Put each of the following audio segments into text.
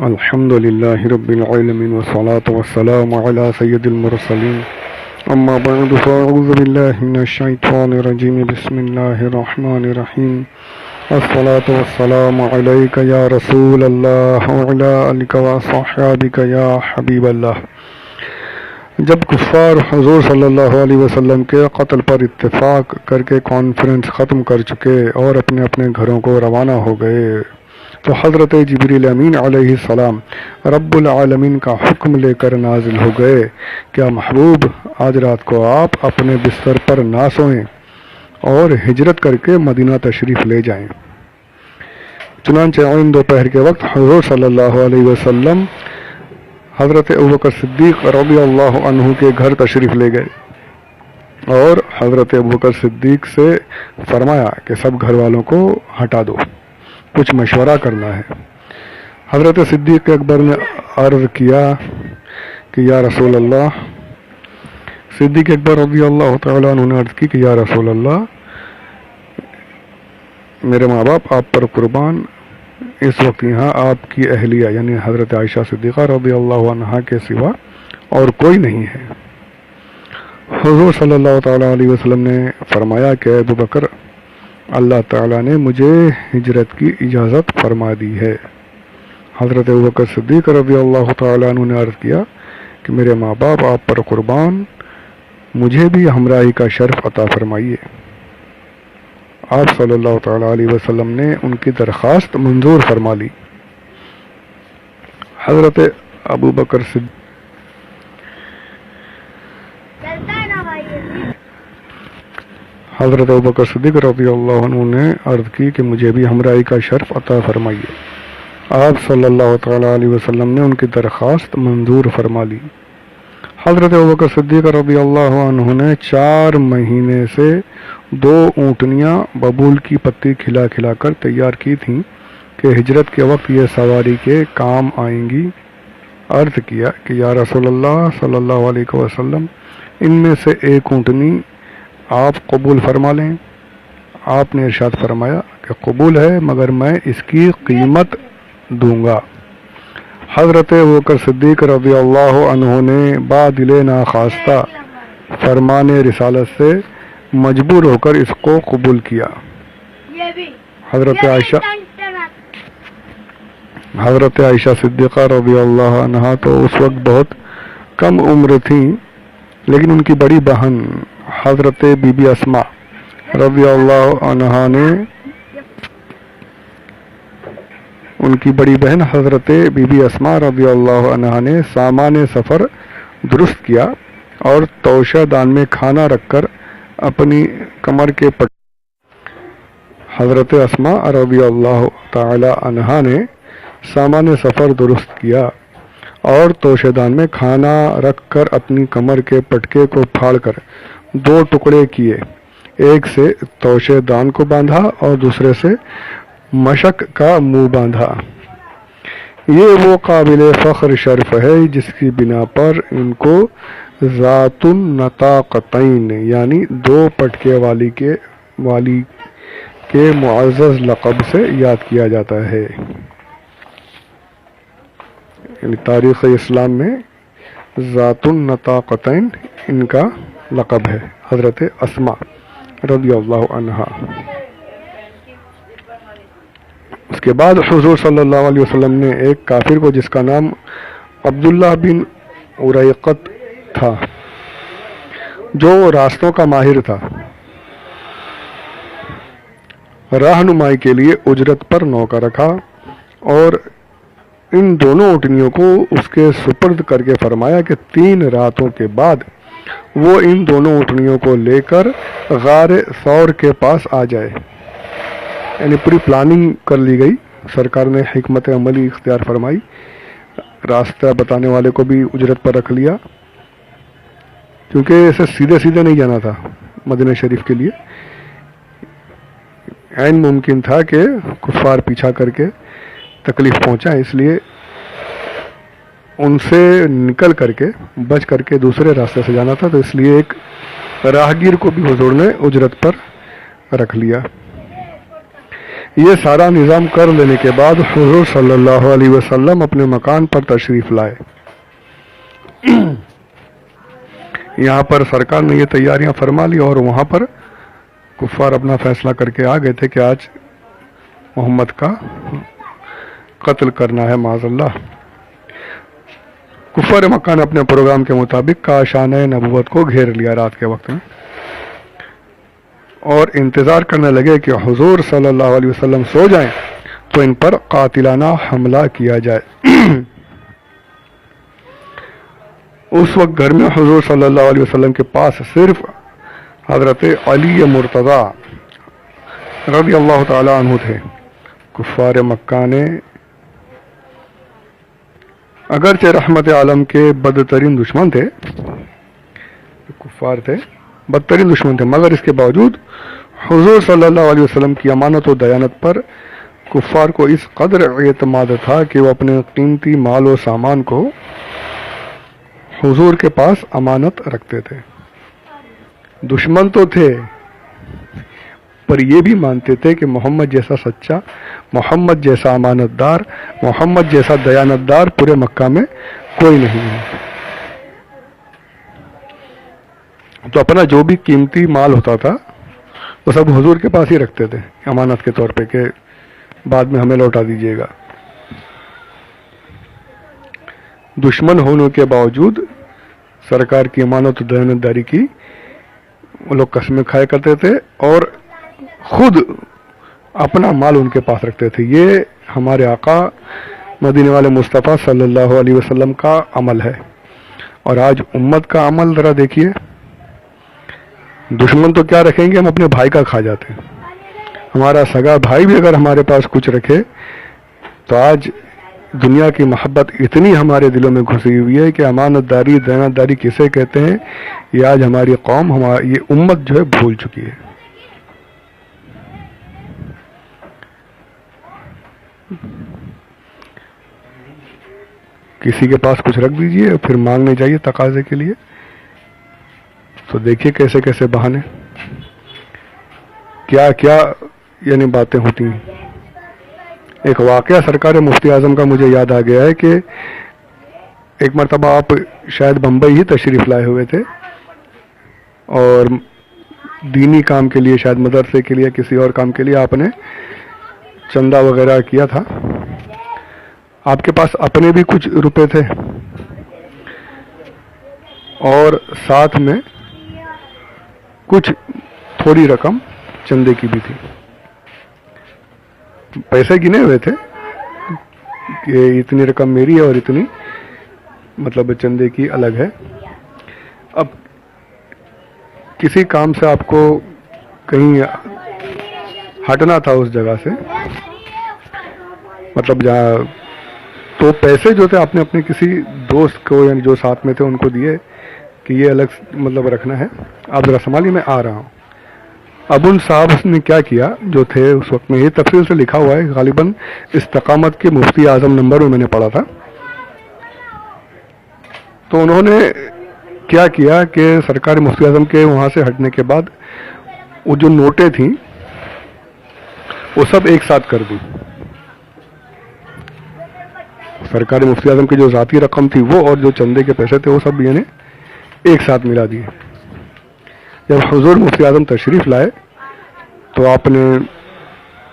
الحمد لله رب العالمين والصلاة والسلام على سيد المرسلين أما بعد فأعوذ بالله من الشيطان الرجيم بسم الله الرحمن الرحيم الصلاة والسلام عليك يا رسول الله وعلى آلك وصحابك يا حبيب اللہ۔ جب کفار حضور صلی اللہ علیہ وسلم کے قتل پر اتفاق کر کے کانفرنس ختم کر چکے اور اپنے اپنے گھروں کو روانہ ہو گئے تو حضرت جبریل امین علیہ السلام رب العالمین کا حکم لے کر نازل ہو گئے، کیا محبوب آج رات کو آپ اپنے بستر پر نہ سوئیں اور ہجرت کر کے مدینہ تشریف لے جائیں۔ چنانچہ عین دوپہر کے وقت حضور صلی اللہ علیہ وسلم حضرت ابوبکر صدیق رضی اللہ عنہ کے گھر تشریف لے گئے اور حضرت ابوبکر صدیق سے فرمایا کہ سب گھر والوں کو ہٹا دو، کچھ مشورہ کرنا ہے۔ حضرت صدیق اکبر نے عرض کیا کہ یا رسول اللہ، صدیق اکبر رضی اللہ تعالیٰ عنہ نے عرض کی کہ یا رسول اللہ، میرے ماں باپ آپ پر قربان، اس وقت یہاں آپ کی اہلیہ یعنی حضرت عائشہ صدیقہ رضی اللہ عنہا کے سوا اور کوئی نہیں ہے۔ حضور صلی اللہ تعالیٰ علیہ وسلم نے فرمایا کہ ابو بکر، اللہ تعالیٰ نے مجھے ہجرت کی اجازت فرما دی ہے۔ حضرت ابوبکر صدیق رضی اللہ تعالیٰ عنہ نے عرض کیا کہ میرے ماں باپ آپ پر قربان، مجھے بھی ہمراہی کا شرف عطا فرمائیے۔ آپ صلی اللہ تعالیٰ علیہ وسلم نے ان کی درخواست منظور فرما لی۔ حضرت ابوبکر صدیق حضرت ابوبکر صدیق رضی اللہ عنہ نے عرض کی کہ مجھے بھی ہمراہی کا شرف عطا فرمائیے۔ آپ صلی اللہ تعالیٰ علیہ وسلم نے ان کی درخواست منظور فرما لی۔ حضرت ابوبکر صدیق رضی اللہ عنہ نے 4 مہینے سے 2 اونٹنیاں ببول کی پتی کھلا کھلا کر تیار کی تھیں کہ ہجرت کے وقت یہ سواری کے کام آئیں گی۔ عرض کیا کہ یا رسول اللہ صلی اللہ علیہ وسلم، ان میں سے ایک اونٹنی آپ قبول فرما لیں۔ آپ نے ارشاد فرمایا کہ قبول ہے، مگر میں اس کی قیمت دوں گا۔ حضرت ابوبکر صدیق رضی اللہ عنہ نے بادل ناخواستہ فرمان رسالت سے مجبور ہو کر اس کو قبول کیا۔ حضرت عائشہ صدیقہ رضی اللہ عنہا تو اس وقت بہت کم عمر تھیں، لیکن ان کی بڑی بہن حضرت بی بی اسماء رضی اللہ عنہا نے ان کی بڑی بہن حضرت بی بی اسماء رضی اللہ عنہا نے سامان سفر درست کیا اور توشہ دان میں کھانا رکھ کر اپنی کمر کے پٹ حضرت اسماء رضی اللہ تعالی عنہا نے سامان سفر درست کیا اور توشہ دان میں کھانا رکھ کر اپنی کمر کے پٹکے کو پھاڑ کر 2 ٹکڑے کیے، ایک سے توشہ دان کو باندھا اور دوسرے سے مشک کا منہ باندھا۔ یہ وہ قابل فخر شرف ہے جس کی بنا پر ان کو ذات النطاقتین یعنی 2 پٹکے والی کے معزز لقب سے یاد کیا جاتا ہے۔ یعنی تاریخ اسلام میں ذات النطاقتین ان کا لقب ہے، حضرت اسماء رضی اللہ عنہا۔ اس کے بعد حضور صلی اللہ علیہ وسلم نے ایک کافر کو جس کا نام عبداللہ بن اریقط تھا، جو راستوں کا ماہر تھا، رہنمائی کے لیے اجرت پر نوکر رکھا اور ان دونوں اونٹنیوں کو اس کے سپرد کر کے فرمایا کہ 3 راتوں کے بعد وہ ان دونوں اونٹنیوں کو لے کر غار ثور کے پاس آ جائے۔ یعنی پوری پلاننگ کر لی گئی، سرکار نے حکمت عملی اختیار فرمائی، راستہ بتانے والے کو بھی اجرت پر رکھ لیا، کیونکہ اسے سیدھے سیدھے نہیں جانا تھا مدینہ شریف کے لیے، عین ممکن تھا کہ کفار پیچھا کر کے تکلیف پہنچائیں، اس لیے ان سے نکل کر کے بچ کر کے دوسرے راستے سے جانا تھا، تو اس لیے ایک راہگیر کو بھی حضور نے اجرت پر رکھ لیا۔ یہ سارا نظام کر لینے کے بعد حضور صلی اللہ علیہ وسلم اپنے مکان پر تشریف لائے. یہاں پر سرکار نے یہ تیاریاں فرما لی اور وہاں پر کفار اپنا فیصلہ کر کے آ گئے تھے کہ آج محمد کا قتل کرنا ہے معاذ اللہ. کفار مکہ نے اپنے پروگرام کے مطابق کاشان نبوت کو گھیر لیا رات کے وقت میں اور انتظار کرنے لگے کہ حضور صلی اللہ علیہ وسلم سو جائیں تو ان پر قاتلانہ حملہ کیا جائے. اس وقت گھر میں حضور صلی اللہ علیہ وسلم کے پاس صرف حضرت علی مرتضیٰ رضی اللہ تعالی عنہ تھے. کفار مکہ نے اگرچہ رحمت عالم کے بدترین دشمن تھے، کفار تھے، بدترین دشمن تھے، مگر اس کے باوجود حضور صلی اللہ علیہ وسلم کی امانت و دیانت پر کفار کو اس قدر اعتماد تھا کہ وہ اپنے قیمتی مال و سامان کو حضور کے پاس امانت رکھتے تھے. دشمن تو تھے پر یہ بھی مانتے تھے کہ محمد جیسا سچا، محمد جیسا امانت دار، محمد جیسا دیانت دار پورے مکہ میں کوئی نہیں ہے. تو اپنا جو بھی قیمتی مال ہوتا تھا وہ سب حضور کے پاس ہی رکھتے تھے امانت کے طور پہ کہ بعد میں ہمیں لوٹا دیجیے گا. دشمن ہونے کے باوجود سرکار کی امانت و دیانت داری کی وہ لوگ قسمیں کھایا کرتے تھے اور خود اپنا مال ان کے پاس رکھتے تھے. یہ ہمارے آقا مدینے والے مصطفیٰ صلی اللہ علیہ وسلم کا عمل ہے. اور آج امت کا عمل ذرا دیکھیے. دشمن تو کیا رکھیں گے، ہم اپنے بھائی کا کھا جاتے ہیں. ہمارا سگا بھائی بھی اگر ہمارے پاس کچھ رکھے تو آج دنیا کی محبت اتنی ہمارے دلوں میں گھسی ہوئی ہے کہ امانت داری دیانت داری کسے کہتے ہیں یہ آج ہماری قوم یہ امت جو ہے بھول چکی ہے. کسی کے پاس کچھ رکھ دیجئے پھر مانگنے جائیے تقاضے کے لیے تو دیکھیے کیسے کیسے بہانے کیا کیا یعنی باتیں ہوتی ہیں. ایک واقعہ سرکار مفتی اعظم کا مجھے یاد آ گیا ہے کہ ایک مرتبہ آپ شاید بمبئی ہی تشریف لائے ہوئے تھے اور دینی کام کے لیے، شاید مدرسے کے لیے، کسی اور کام کے لیے آپ نے چندہ وغیرہ کیا تھا. آپ کے پاس اپنے بھی کچھ روپے تھے اور ساتھ میں کچھ تھوڑی رقم چندے کی بھی تھی. پیسے گنے ہوئے تھے کہ اتنی رقم میری ہے اور اتنی مطلب چندے کی الگ ہے. اب کسی کام سے آپ کو کہیں ہٹنا تھا اس جگہ سے، مطلب جہاں، تو پیسے جو تھے آپ نے اپنے کسی دوست کو یعنی جو ساتھ میں تھے ان کو دیے کہ یہ الگ مطلب رکھنا ہے، آپ ذرا سنبھالیے میں آ رہا ہوں. اب ان صاحب نے کیا کیا جو تھے اس وقت میں، یہ تفصیل سے لکھا ہوا ہے غالباً استقامت کے مفتی اعظم نمبر میں نے پڑھا تھا. تو انہوں نے کیا کیا کہ سرکار مفتی اعظم کے وہاں سے ہٹنے کے بعد وہ جو نوٹیں تھیں وہ سب ایک ساتھ کر دی. سرکار مفتی اعظم کی جو ذاتی رقم تھی وہ اور جو چندے کے پیسے تھے وہ سب یہ نے ایک ساتھ ملا دیے. جب حضور مفتی اعظم تشریف لائے تو آپ نے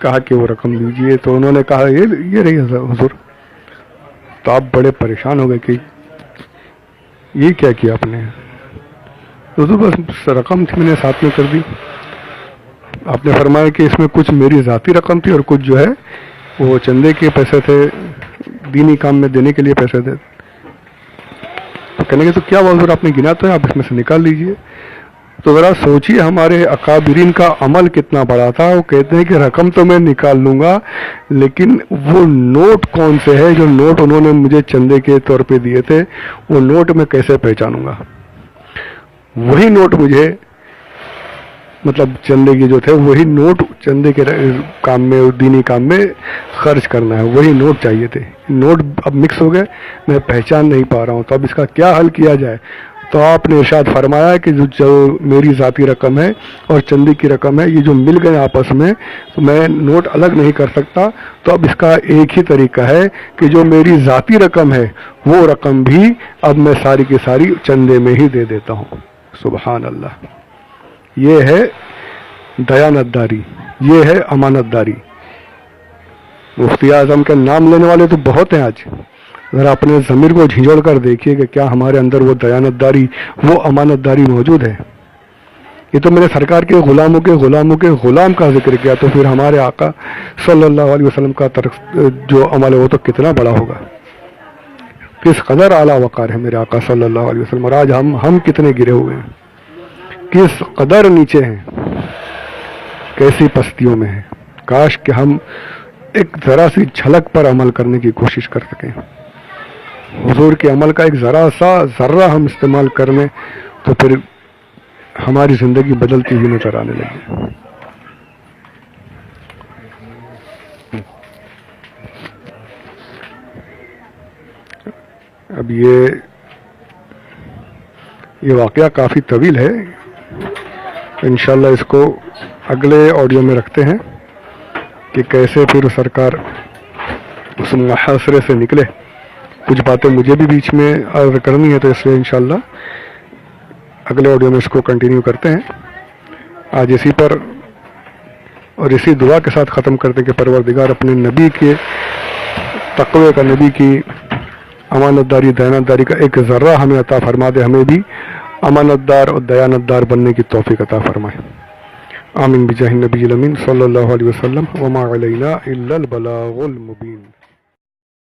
کہا کہ وہ رقم دیجیے، تو انہوں نے کہا یہ رہی حضور. تو آپ بڑے پریشان ہو گئے کہ یہ کیا کیا آپ نے. حضور بس رقم تھی میں نے ساتھ میں کر دی. آپ نے فرمایا کہ اس میں کچھ میری ذاتی رقم تھی اور کچھ جو ہے وہ چندے کے پیسے تھے، دینی کام میں دینے کے لیے پیسے تھے. تو کہنے کے تو کیا حضور آپ نے گنا تو ہے، آپ اس میں سے نکال لیجئے. تو ذرا سوچیے ہمارے اکابرین کا عمل کتنا بڑا تھا. وہ کہتے ہیں کہ رقم تو میں نکال لوں گا لیکن وہ نوٹ کون سے ہے جو نوٹ انہوں نے مجھے چندے کے طور پہ دیے تھے، وہ نوٹ میں کیسے پہچانوں گا. وہی نوٹ مجھے مطلب چندے کے جو تھے وہی نوٹ چندے کے کام میں دینی کام میں خرچ کرنا ہے، وہی نوٹ چاہیے تھے. نوٹ اب مکس ہو گئے، میں پہچان نہیں پا رہا ہوں. تو اب اس کا کیا حل کیا جائے. تو آپ نے ارشاد فرمایا کہ جو میری ذاتی رقم ہے اور چندے کی رقم ہے، یہ جو مل گئے آپس میں تو میں نوٹ الگ نہیں کر سکتا، تو اب اس کا ایک ہی طریقہ ہے کہ جو میری ذاتی رقم ہے وہ رقم بھی اب میں ساری کی ساری چندے میں ہی دے دیتا ہوں۔ سبحان اللہ، یہ ہے دیانت داری، یہ ہے امانت داری۔ مفتی اعظم کے نام لینے والے تو بہت ہیں آج، ذرا اپنے ضمیر کو جھنجھوڑ کر دیکھیے کہ کیا ہمارے اندر وہ دیانت داری، وہ امانت داری موجود ہے۔ یہ تو میں نے سرکار کے غلاموں کے غلام کا ذکر کیا، تو پھر ہمارے آقا صلی اللہ علیہ وسلم کا جو عمل ہے وہ تو کتنا بڑا ہوگا، کس قدر اعلیٰ وقار ہے میرے آقا صلی اللہ علیہ وسلم، اور آج ہم کتنے گرے ہوئے ہیں، کس قدر نیچے ہیں، کیسی پستیوں میں ہیں۔ کاش کہ ہم ایک ذرا سی جھلک پر عمل کرنے کی کوشش کر سکیں، حضور کے عمل کا ایک ذرہ ہم استعمال کر لیں تو پھر ہماری زندگی بدلتی ہوئی نظر آنے لگی۔ اب یہ واقعہ کافی طویل ہے، انشاءاللہ اس کو اگلے آڈیو میں رکھتے ہیں کہ کیسے پھر سرکار اس محاصرے سے نکلے۔ کچھ باتیں مجھے بھی بیچ میں عرض کرنی ہے، تو اس لیے انشاءاللہ اگلے آڈیو میں اس کو کنٹینیو کرتے ہیں۔ آج اسی پر اور اسی دعا کے ساتھ ختم کرتے کہ پروردگار اپنے نبی کے تقوی کا، نبی کی امانت داری، دیانت داری کا ایک ذرہ ہمیں عطا فرما دے، ہمیں بھی امانت دار اور دیانت دار بننے کی توفیق عطا فرمائے۔ آمین بجاہ النبی الامین صلی اللہ علیہ وسلم، وما علینا الا البلاغ المبین۔